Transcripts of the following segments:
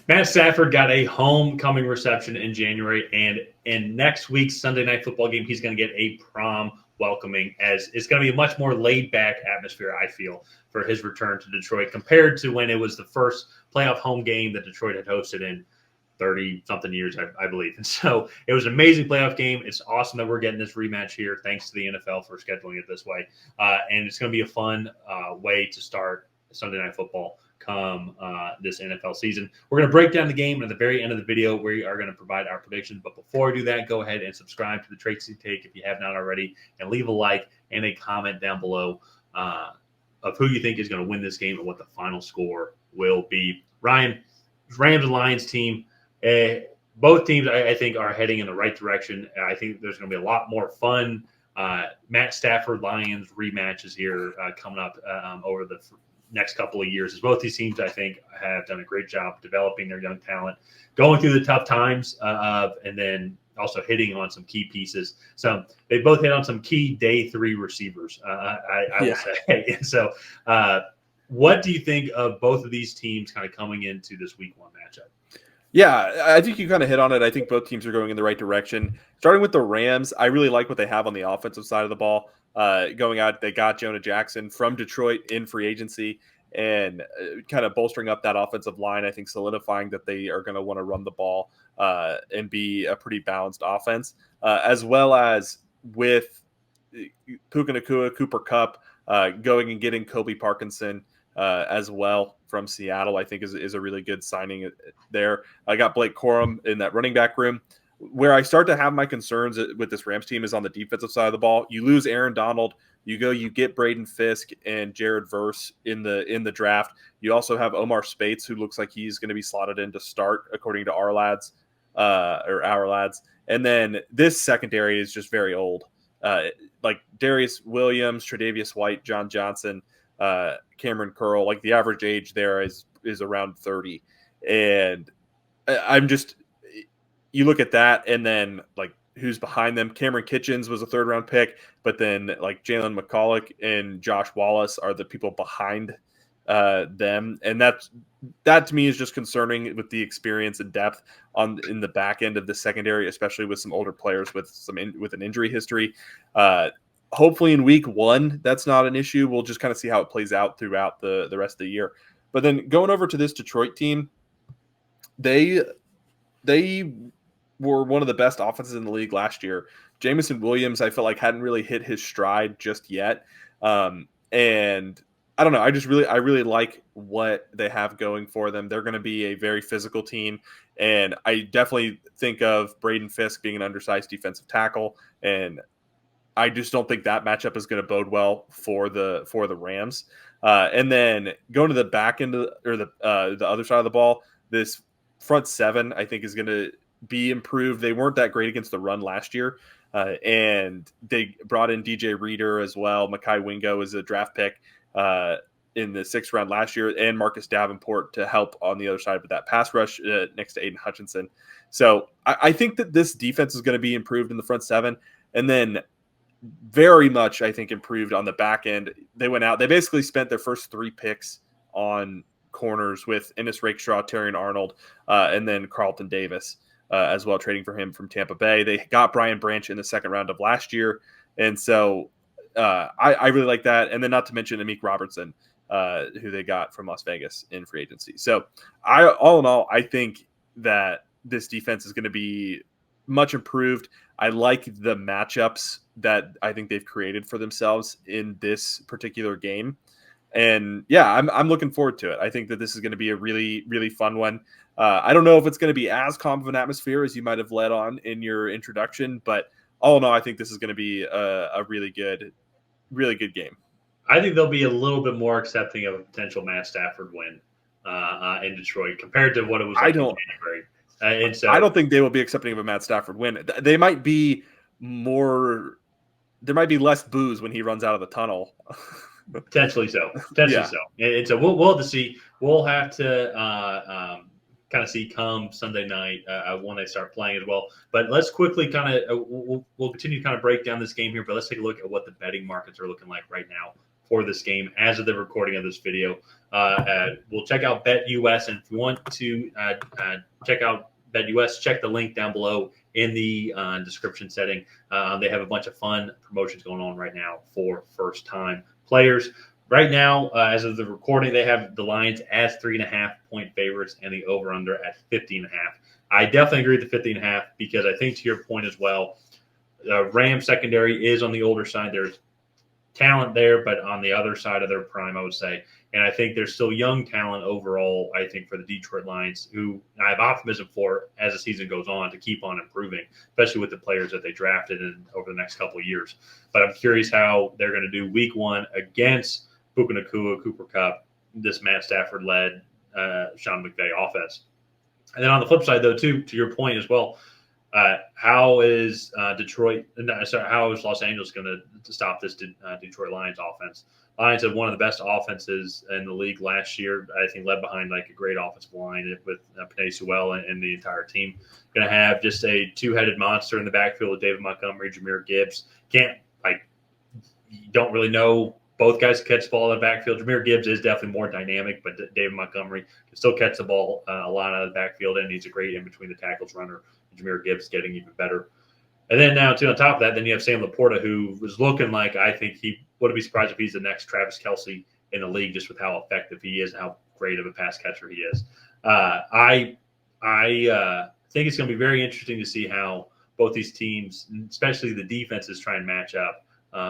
Matt Stafford got a homecoming reception in January, and in next week's Sunday Night Football game, he's going to get a prom welcoming, as it's going to be a much more laid-back atmosphere, I feel, for his return to Detroit compared to when it was the first playoff home game that Detroit had hosted in 30-something years, I believe. And so it was an amazing playoff game. It's awesome that we're getting this rematch here, thanks to the NFL for scheduling it this way. And it's going to be a fun way to start Sunday Night Football come this NFL season. We're going to break down the game, and at the very end of the video, we are going to provide our predictions. But before we do that, go ahead and subscribe to the Tracy Take if you have not already, and leave a like and a comment down below of who you think is going to win this game and what the final score will be. Ryan, Rams and Lions team, both teams I think are heading in the right direction. I think there's going to be a lot more fun Matt Stafford Lions rematches here coming up over the next couple of years, as both these teams, I think, have done a great job developing their young talent, going through the tough times, and then also hitting on some key pieces. So they both hit on some key day 3 receivers, I will say. And so what do you think of both of these teams kind of coming into this week 1 matchup? Yeah, I think you kind of hit on it. I think both teams are going in the right direction. Starting with the Rams, I really like what they have on the offensive side of the ball. Going out, they got Jonah Jackson from Detroit in free agency and kind of bolstering up that offensive line. I think solidifying that they are going to want to run the ball and be a pretty balanced offense, as well as with Puka Nacua, Cooper Kupp going and getting Kobe Parkinson as well from Seattle, I think is a really good signing there. I got Blake Corum in that running back room. Where I start to have my concerns with this Rams team is on the defensive side of the ball. You lose Aaron Donald, you get Braden Fisk and Jared Verse in the draft. You also have Omar Spates, who looks like he's going to be slotted in to start, according to our lads. And then this secondary is just very old. Like Darius Williams, Tre'Davious White, John Johnson, Cameron Curl, like the average age there is around 30. And I'm just, you look at that and then like who's behind them. Cameron Kitchens was a 3rd-round pick, but then like Jalen McCulloch and Josh Wallace are the people behind them. And that to me is just concerning with the experience and depth in the back end of the secondary, especially with some older players with an injury history. Hopefully in week 1, that's not an issue. We'll just kind of see how it plays out throughout the rest of the year. But then going over to this Detroit team, they were one of the best offenses in the league last year. Jameson Williams, I felt like hadn't really hit his stride just yet. And I don't know. I really like what they have going for them. They're going to be a very physical team. And I definitely think of Braden Fisk being an undersized defensive tackle. And I just don't think that matchup is going to bode well for the Rams. And then going to the back end or the other side of the ball, this front 7, I think, is going to be improved. They weren't that great against the run last year. And they brought in DJ Reader as well. Mekhi Wingo is a draft pick in the 6th round last year, and Marcus Davenport to help on the other side of that pass rush next to Aiden Hutchinson. So I think that this defense is going to be improved in the front 7. And then very much, I think, improved on the back end. They went out. They basically spent their first 3 picks on corners with Ennis Rakestraw, Terrion Arnold, and then Carlton Davis as well, trading for him from Tampa Bay. They got Brian Branch in the 2nd round of last year. And so I really like that. And then not to mention Amik Robertson, who they got from Las Vegas in free agency. So all in all, I think that this defense is going to be much improved. I like the matchups that I think they've created for themselves in this particular game. And yeah, I'm looking forward to it. I think that this is going to be a really, really fun one. I don't know if it's going to be as calm of an atmosphere as you might have led on in your introduction, but all in all, I think this is going to be a really good game. I think they'll be a little bit more accepting of a potential Matt Stafford win in Detroit compared to what it was like in January. And so, I don't think they will be accepting of a Matt Stafford win. They might be more. There might be less booze when he runs out of the tunnel. Potentially so. And so we'll have to see. We'll have to kind of see come Sunday night when they start playing as well. But let's quickly we'll continue to kind of break down this game here. But let's take a look at what the betting markets are looking like right now for this game as of the recording of this video. We'll check out BetUS, and if you want to check out BetUS, check the link down below in the description setting. They have a bunch of fun promotions going on right now for first-time players. Right now, as of the recording, they have the Lions as 3.5-point favorites and the over/under at 50.5. I definitely agree with the 50.5 because I think, to your point as well, Rams secondary is on the older side. There's talent there, but on the other side of their prime, I would say. And I think there's still young talent overall, I think, for the Detroit Lions, who I have optimism for as the season goes on to keep on improving, especially with the players that they drafted over the next couple of years. But I'm curious how they're going to do week one against Puka Nacua, Cooper Kupp, this Matt Stafford-led Sean McVay offense. And then on the flip side, though, too, to your point as well, how is how is Los Angeles going to stop this Detroit Lions offense? Lions had one of the best offenses in the league last year. I think led behind like a great offensive line with Penei Sewell and the entire team. Going to have just a two-headed monster in the backfield with David Montgomery, Jahmyr Gibbs. You don't really know. Both guys can catch the ball in the backfield. Jahmyr Gibbs is definitely more dynamic, but David Montgomery can still catch the ball a lot out of the backfield, and he's a great in-between the tackles runner. Jahmyr Gibbs getting even better. And then now, too, on top of that, then you have Sam Laporta, who was looking like I think he wouldn't be surprised if he's the next Travis Kelce in the league just with how effective he is and how great of a pass catcher he is. I think it's going to be very interesting to see how both these teams, especially the defenses, try and match up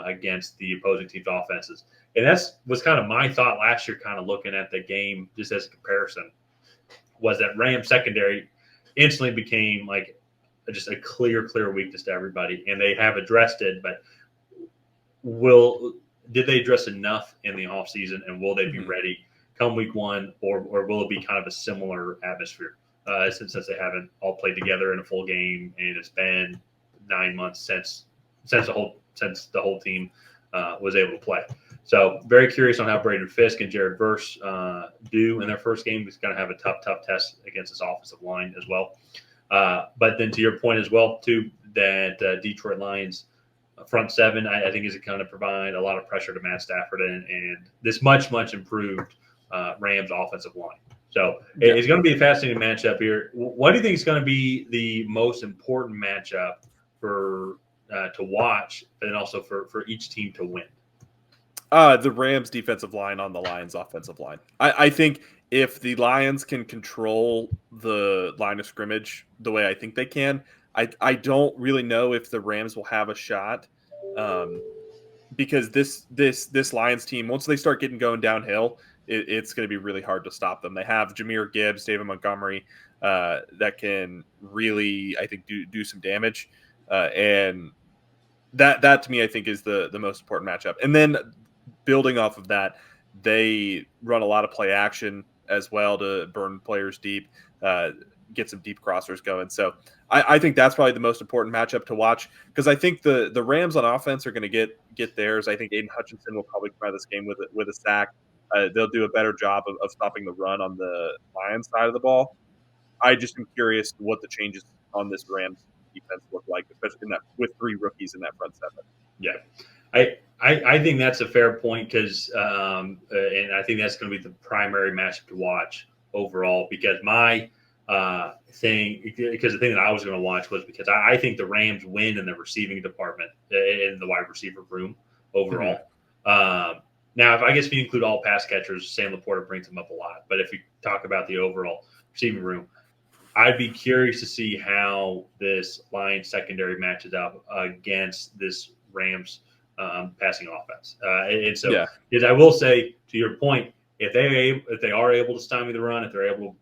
against the opposing team's offenses. And was kind of my thought last year, kind of looking at the game just as a comparison, was that Rams secondary instantly became like just a clear weakness to everybody. And they have addressed it, but did they address enough in the offseason, and will they be ready come week one, or will it be kind of a similar atmosphere since they haven't all played together in a full game, and it's been 9 months since the whole team was able to play. So very curious on how Braden Fisk and Jared Verse do in their first game. He's going to have a tough test against this offensive line as well. But then to your point as well, too, that Detroit Lions front seven, I think is going to provide a lot of pressure to Matt Stafford and this much improved Rams offensive line. So it's going to be a fascinating matchup here. What do you think is going to be the most important matchup for to watch, and also for each team to win? The Rams defensive line on the Lions offensive line. I think if the Lions can control the line of scrimmage the way I think they can, I don't really know if the Rams will have a shot, because this Lions team, once they start going downhill, it's going to be really hard to stop them. They have Jahmyr Gibbs, David Montgomery, that can really, I think, do some damage, and that to me, I think, is the most important matchup. And then building off of that, they run a lot of play action as well to burn players deep, get some deep crossers going. So I think that's probably the most important matchup to watch, because I think the Rams on offense are going to get theirs. I think Aiden Hutchinson will probably come out of this game with a sack. They'll do a better job of stopping the run on the Lions side of the ball. I just am curious what the changes on this Rams defense look like, especially with three rookies in that front seven. Yeah, I think that's a fair point, because and I think that's going to be the primary matchup to watch overall, because the thing that I was going to watch was because I think the Rams win in the receiving department, in the wide receiver room overall. Mm-hmm. Now, if you include all pass catchers, Sam Laporta brings them up a lot. But if you talk about the overall receiving room, I'd be curious to see how this Lions secondary matches up against this Rams passing offense. Because I will say, to your point, if they are able to stymie the run, if they're able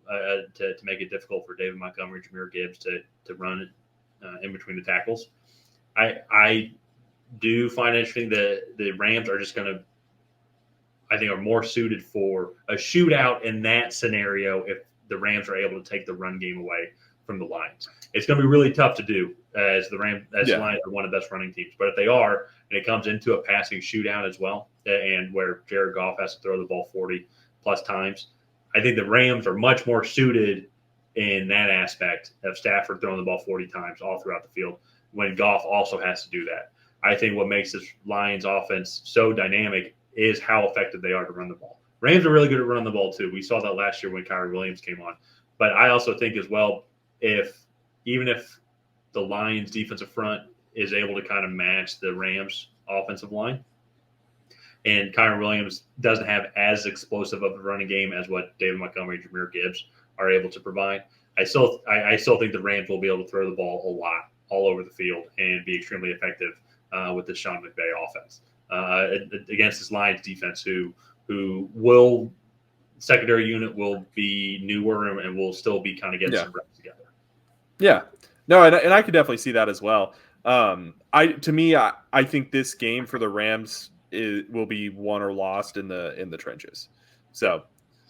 to make it difficult for David Montgomery, Jahmyr Gibbs to run in between the tackles, I do find it interesting that the Rams are just going to, I think, are more suited for a shootout in that scenario if the Rams are able to take the run game away from the Lions. It's going to be really tough to do, as the Lions are one of the best running teams. But if they are, and it comes into a passing shootout as well, and where Jared Goff has to throw the ball 40-plus times, I think the Rams are much more suited in that aspect of Stafford throwing the ball 40 times all throughout the field, when Goff also has to do that. I think what makes this Lions offense so dynamic is how effective they are to run the ball. Rams are really good at running the ball too. We saw that last year when Kyrie Williams came on. But I also think as well, even if the Lions defensive front is able to kind of match the Rams offensive line, and Kyrie Williams doesn't have as explosive of a running game as what David Montgomery and Jahmyr Gibbs are able to provide. I still think the Rams will be able to throw the ball a lot all over the field and be extremely effective with the Sean McVay offense against this Lions defense, who will secondary unit will be newer and will still be kind of getting some reps together. Yeah, no, and I could definitely see that as well. I think this game for the Rams will be won or lost in the trenches. So,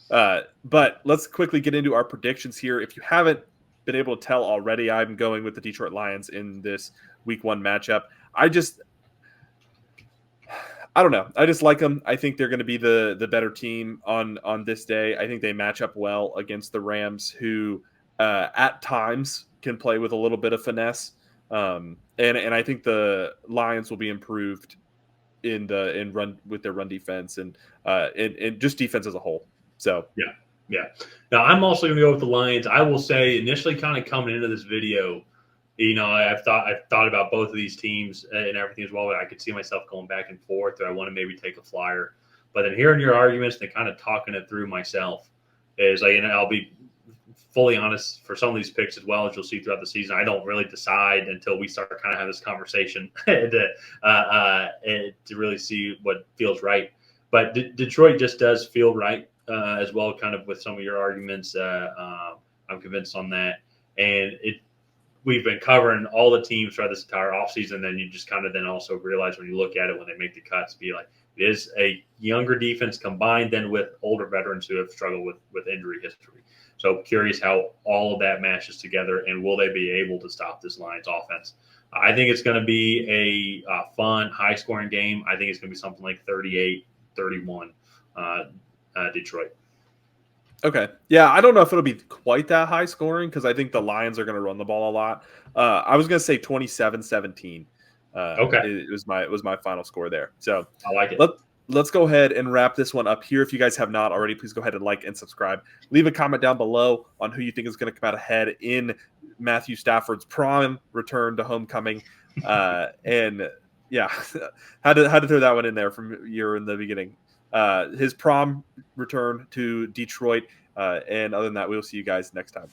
but let's quickly get into our predictions here. If you haven't been able to tell already, I'm going with the Detroit Lions in this Week 1 matchup. I don't know. I just like them. I think they're going to be the better team on this day. I think they match up well against the Rams, who at times can play with a little bit of finesse. And I think the Lions will be improved in run with their run defense and just defense as a whole. So yeah. Now I'm also going to go with the Lions. I will say initially, kind of coming into this video, I've thought about both of these teams and everything as well. But I could see myself going back and forth. Or I want to maybe take a flyer. But then hearing your arguments and kind of talking it through myself is like, I'll be fully honest for some of these picks as well, as you'll see throughout the season. I don't really decide until we start kind of having this conversation to really see what feels right. But Detroit just does feel right as well, kind of with some of your arguments. I'm convinced on that. And we've been covering all the teams throughout this entire offseason. Then you just kind of then also realize when you look at it, when they make the cuts, be like, it is a younger defense combined then with older veterans who have struggled with injury history. So curious how all of that matches together, and will they be able to stop this Lions offense? I think it's going to be a fun, high-scoring game. I think it's going to be something like 38-31 Detroit. Okay. Yeah, I don't know if it'll be quite that high scoring because I think the Lions are going to run the ball a lot. I was going to say 27-17. Okay. It was my final score there. So I like it. Let's go ahead and wrap this one up here. If you guys have not already, please go ahead and like and subscribe. Leave a comment down below on who you think is going to come out ahead in Matthew Stafford's prime return to homecoming. And yeah, had to throw that one in there from you in the beginning. His prom return to Detroit. And other than that, we'll see you guys next time.